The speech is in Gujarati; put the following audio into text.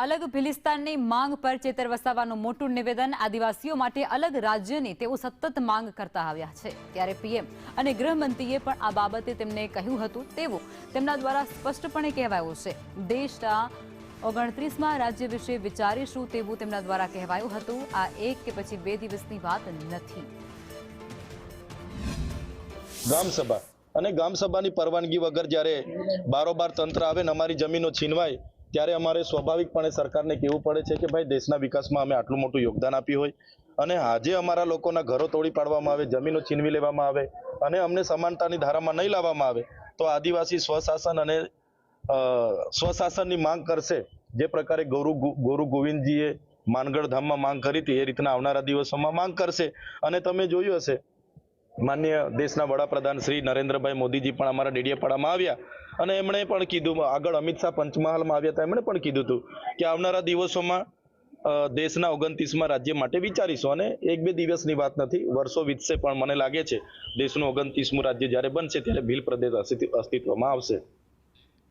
અલગ ભિલિસ્તાનની માંગ પર ચેતર વસાવાનું મોટું નિવેદન। આદિવાસીઓ માટે અલગ રાજ્યની તેઓ સતત માંગ કરતા આવ્યા છે, ત્યારે પીએમ અને ગૃહમંત્રીએ પણ આ બાબતે તેમને કહ્યું હતું તેવું તેમના દ્વારા સ્પષ્ટપણે કહેવાયું છે। દેશના 29મા રાજ્ય વિશે વિચારીશું તેવું તેમના દ્વારા કહેવાયું હતું। આ એક કે પછી બે દિવસની વાત નથી। ગામ સભા અને ગામ સભાની પરવાનગી વગર જ્યારે બારોબાર તંત્ર આવે ને અમારી જમીનો છીનવાય ત્યારે અમારે સ્વાભાવિકપણે સરકારને કહેવું પડે છે કે ભાઈ દેશના વિકાસમાં અમે આટલું મોટું યોગદાન આપ્યું હોય અને આજે અમારા લોકોના ઘરો તોડી પાડવામાં આવે, જમીનો છીનવી લેવામાં આવે અને અમને સમાનતાની ધારામાં નહીં લાવવામાં આવે તો આદિવાસી સ્વશાસન અને સ્વશાસનની માંગ કરશે। જે પ્રકારે ગોરુ ગોવિંદજીએ માનગઢ ધામમાં માંગ કરી હતી એ રીતના આવનારા દિવસોમાં માંગ કરશે। અને તમે જોયું હશે માનનીય દેશના વડાપ્રધાન શ્રી નરેન્દ્રભાઈ મોદીજી પણ અમારા ડેડિયાપાડામાં આવ્યા અને એમણે પણ કીધું, આગળ અમિત શાહ પંચમહાલમાં આવ્યા હતા, એમણે પણ કીધું હતું કે આવનારા દિવસોમાં દેશના 29મા રાજ્ય માટે વિચારીશું અને એક બે દિવસની વાત નથી, વર્ષો વીતશે પણ મને લાગે છે દેશનું 29મું રાજ્ય જ્યારે બનશે ત્યારે ભીલ પ્રદેશ અસ્તિત્વમાં આવશે।